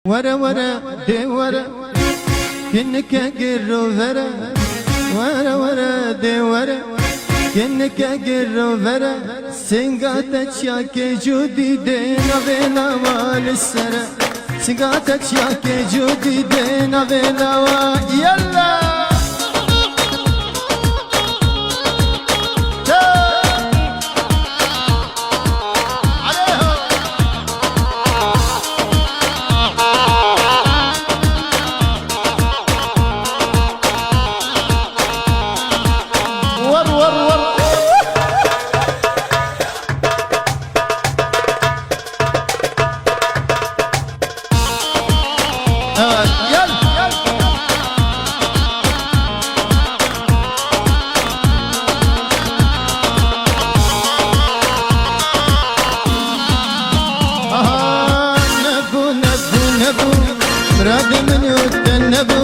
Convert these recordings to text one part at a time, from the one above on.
ورا ورا دي ورا كنك قرو ورا ورا ورا دي ورا كنك قرو ورا سنغاتك يا كجودي دينا بينا والسرا سنغاتك يا كجودي دينا بينا يلا مراد من النبو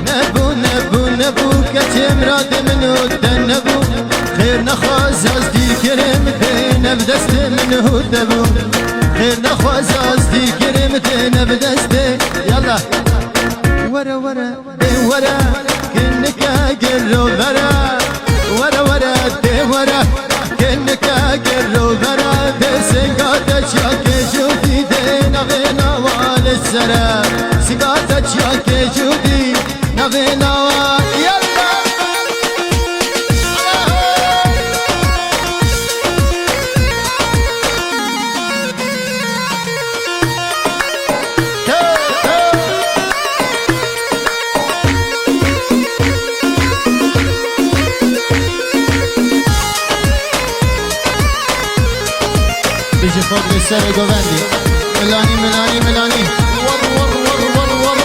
نبو نبو نبو كتم مراد من النبو خير نخواز ازدي كريم دين بدست منه دبو خير نخواز ازدي كريم دين بدست يلا ورا ورا دي ورا كنك اقرو ورا ورا ورا دي ورا كنك اقرو ورا دي سنقاتك يا كجودي دين غينا والسرا سقاطك يا كجودي نغينا يلا بيجي فوق السنة جوفاندي ملاني ملاني ملاني ور ور ور ور ور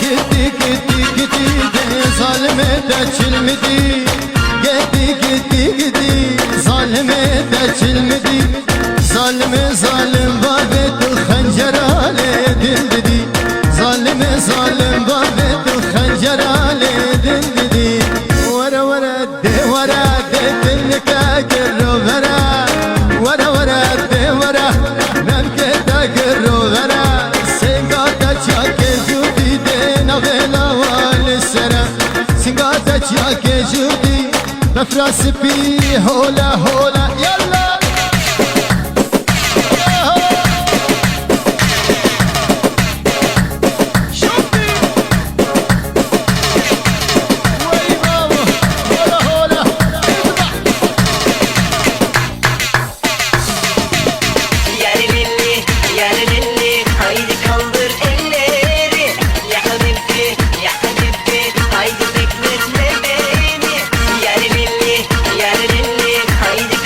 gitti gitti gitti zalime de çilmedi gitti gitti gitti zalime de çilmedi zalime zalim babetul xanjar aledin dedi zalime zalim babetul xanjar aledin dedi vara vara de vara de dinka gero vara vara vara de vara memke da gero vara sengata çake judi de navela wal sera sengata çake judi بفراس بي هولا هولا يلا Haydi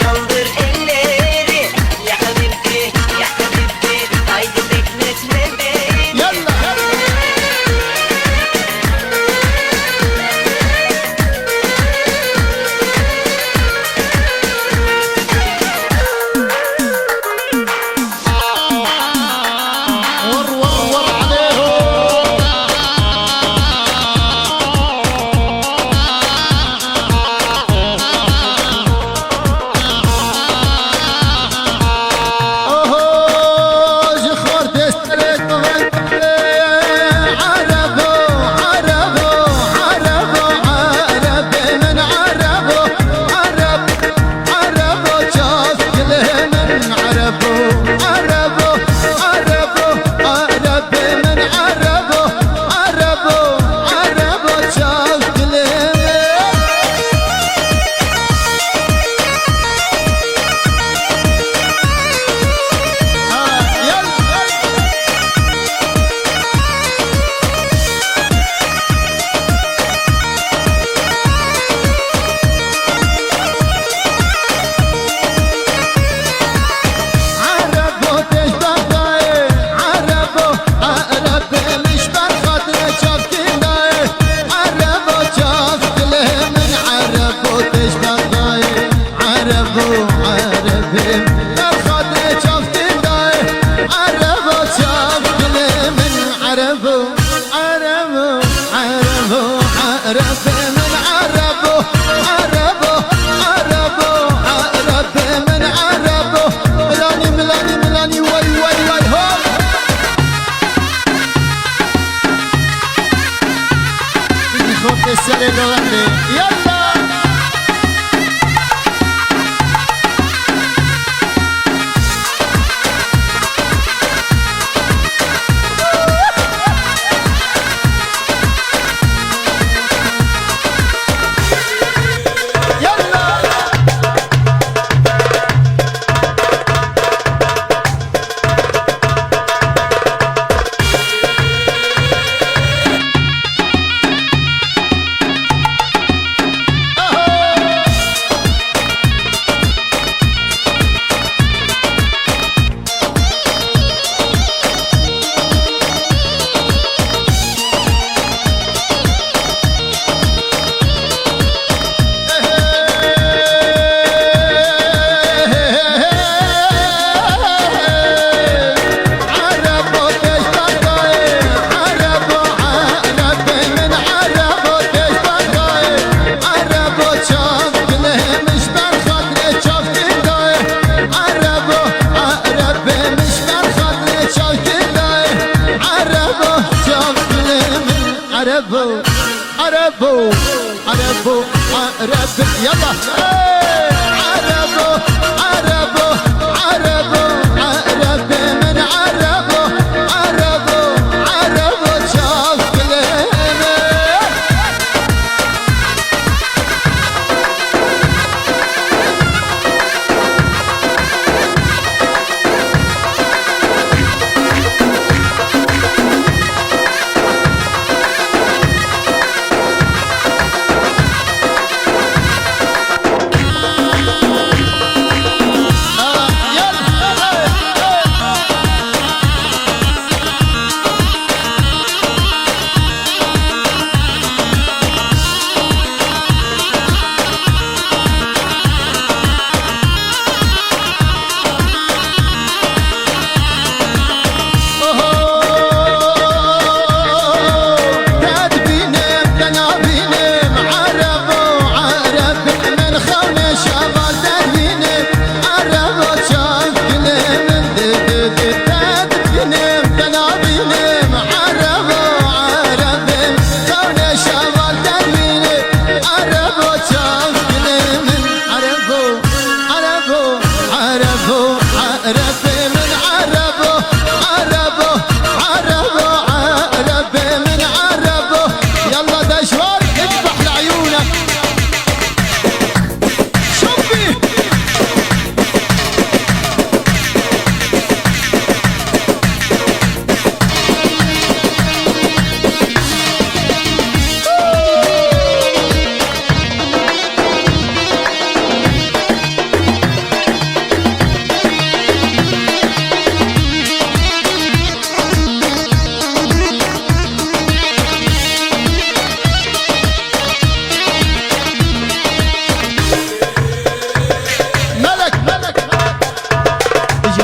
عربو عربو عربو عربو يلا عربو عربو عربو عربو من عربو عربو عربو شاف كلامي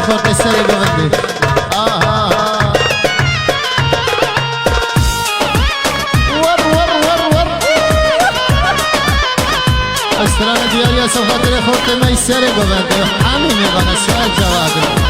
فوق السري بغني ور ور ور ور السلام ديالي صفات لي خوتي ما يسري بغني حاميني غنى السؤال جوابي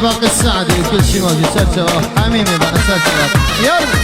باقي السعدي كل شي موجود سال شباب حميمي بقى سال شباب يلا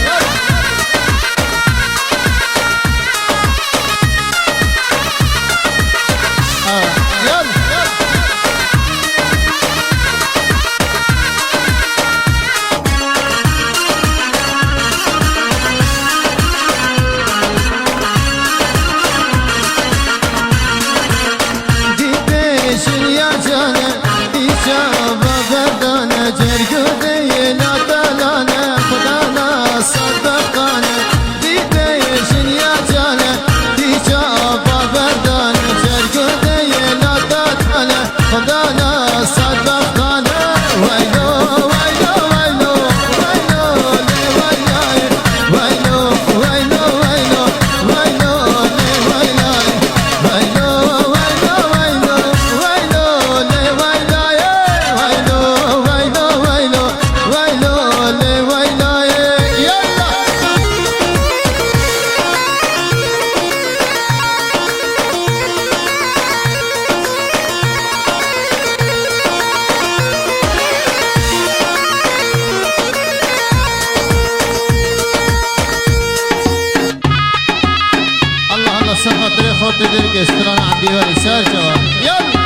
تدرك استرانا عندي ورسال جواب يلا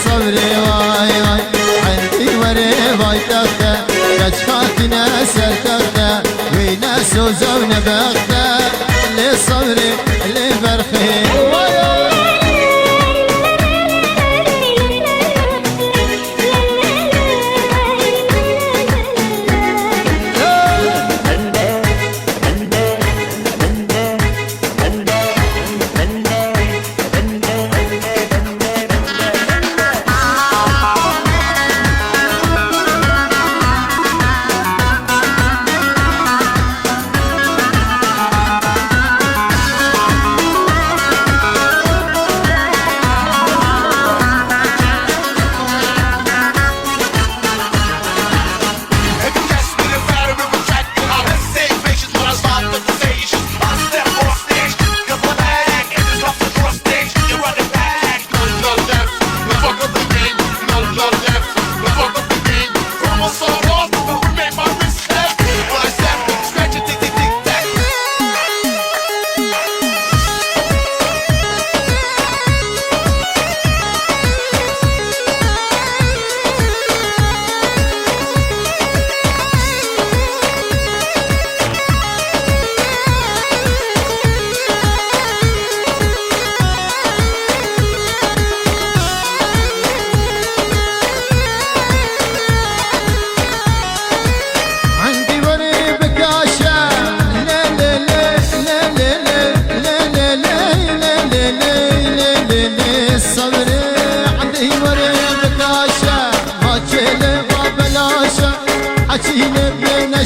صبري واي واي عندي وري باي تخته كشخاتنا سر تخته ويناس وزون بخته اللي صبري اللي فرخي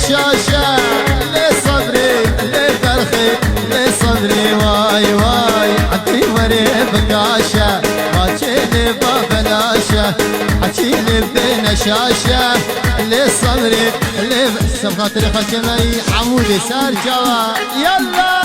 شاشة لصبري لفرخي لصبري واي واي حكي وري بقاشة ما تشيلي ببلاشة حكي لي بدينا شاشة لصبري سبخاطري خشمي حمودي سار جوا يلا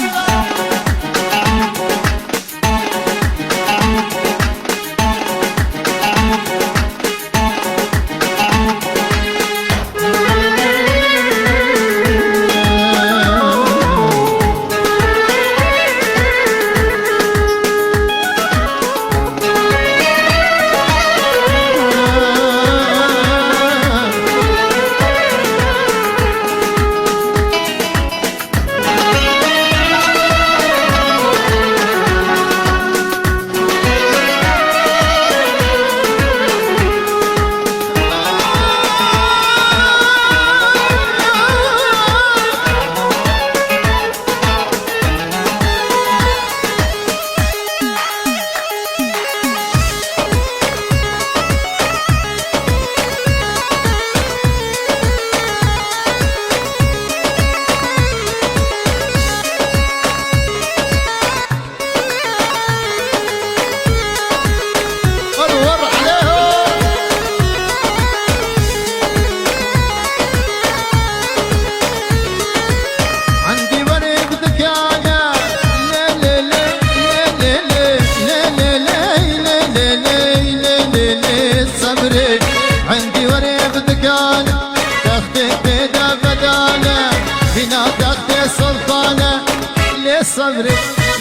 صبري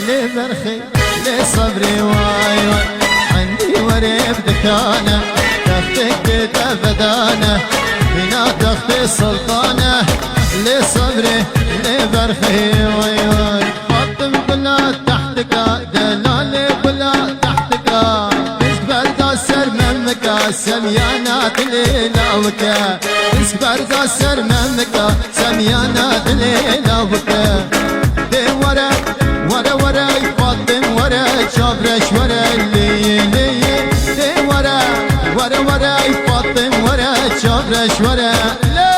لي برخي لي صبري واي واي عندي وريب دكانه تختك تفدانه بنا تختي سلطانه لي صبري لي برخي واي واي فاطم بلا تحتك دلالي بلا تحتك اسكبر داسر ممك سميانات ليلاوك اسكبر داسر ممك سميانات ليلاوك دي ورا ورا ورا فاطم ورا شابرش ورا لي لي دي ورا ورا ورا فاطم ورا شابرش ورا لي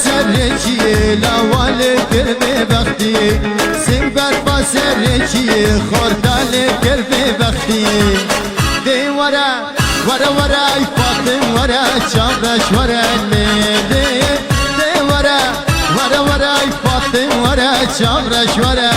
سرچیه لاوال کرده بختی سنگ بر سرچیه خوردال کرده بختی دی ورا ورا ورا ای فاطم ورا چابرش ورا دی ورا ورا ورا ای فاطم ورا چابرش ورا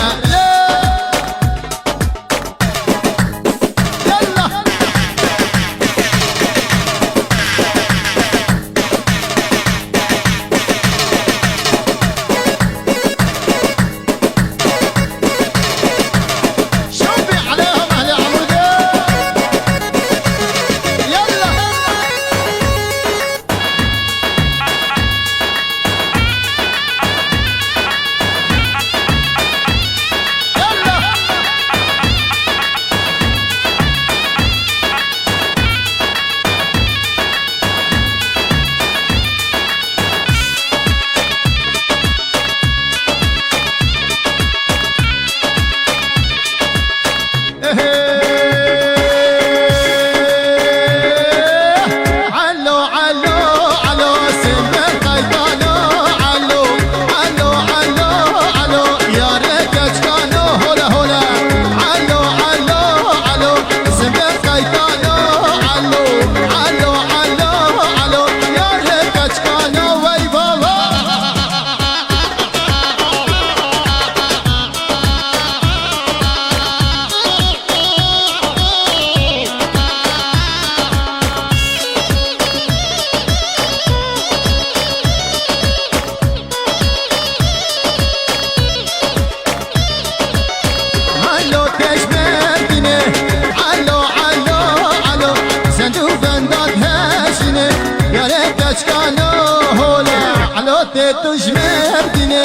تجمردني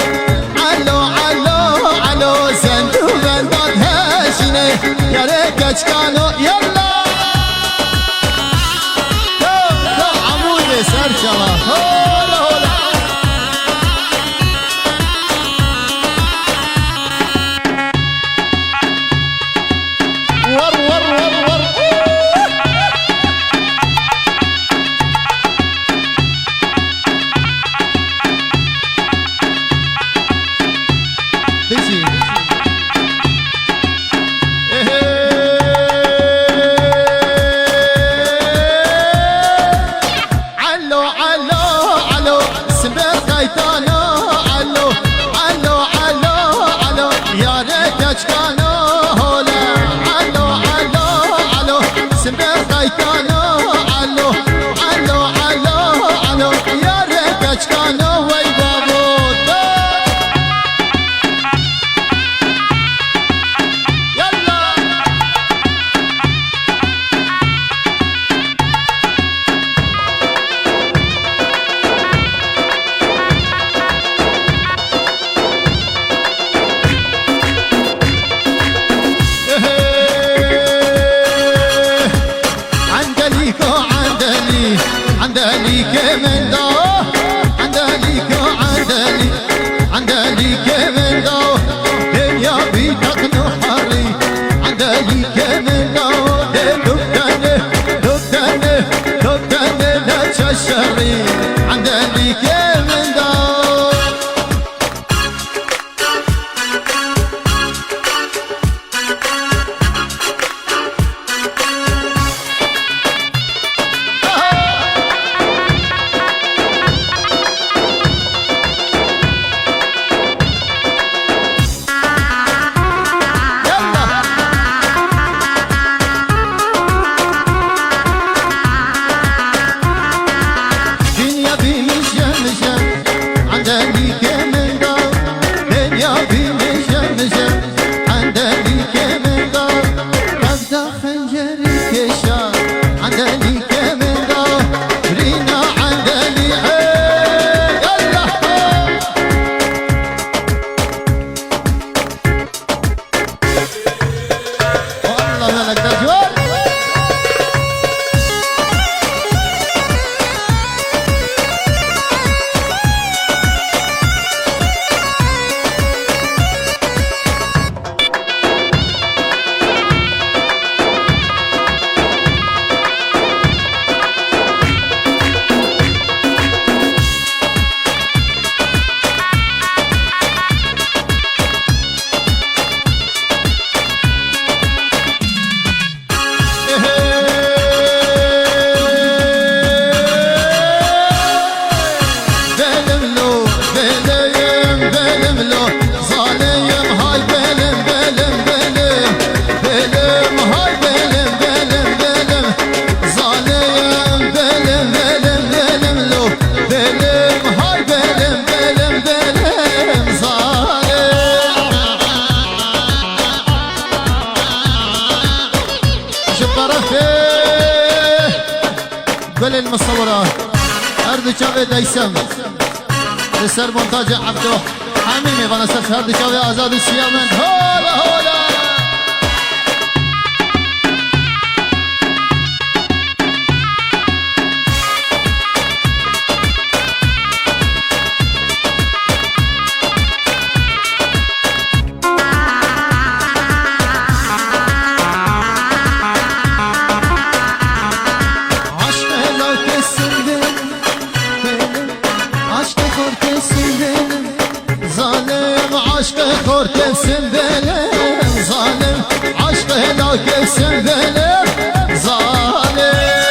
علو علو علو زندو بنداد هاشني يا ريت كانوا يلا لا عمودي سرشلة هولا هولا ور ور ور ور چاوه دیسم لسر منتاج عبدو حمیمی و نصر فرد چاوه آزاد سیامند هولا هولا عشق خورتسم بلم ظالم عشق هلاکسم بلم ظالم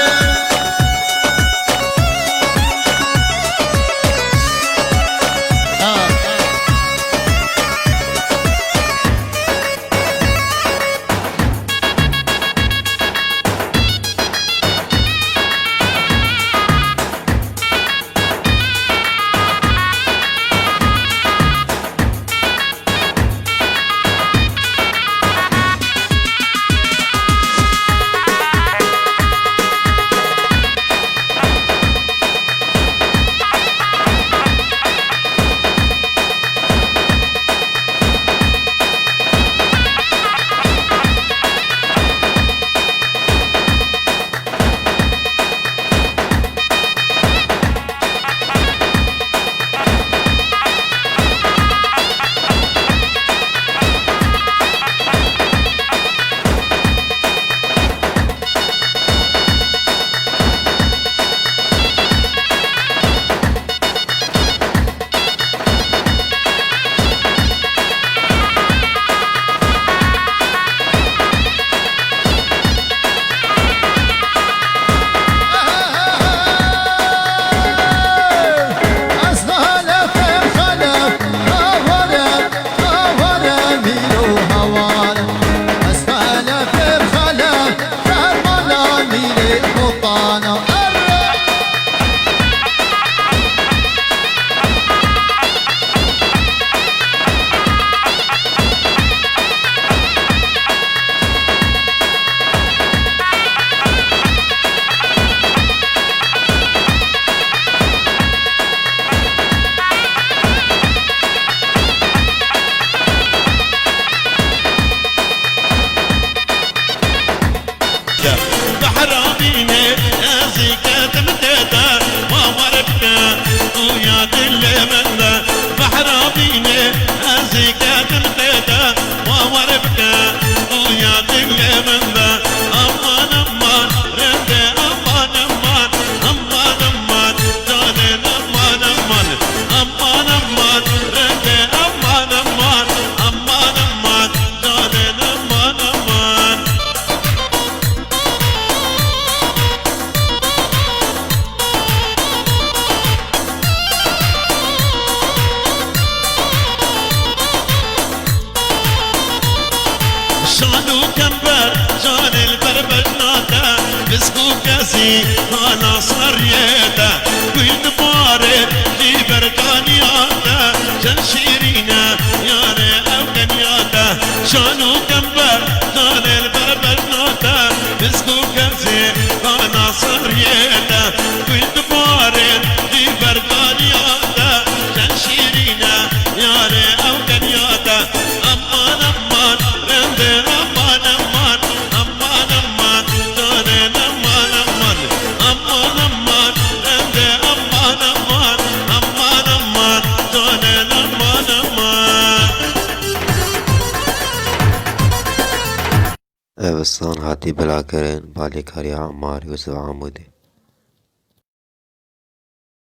أنا صريته كل بارد في بركانياته شنشيرينا يانا أو دنياته شانو كمبر كان البربر ناته بسكو كمزي أنا صريته كل بارد في بركانياته شنشيرينا يانا أو دنياته أمان أمان رندي أمان أمان أمان أمان داني أمان أمان أمان أمان رندي أمان أمان أمان أمان داني أمان أمان اوستان هاتی بلا کرن بالی کاری عمار یوسف عمودی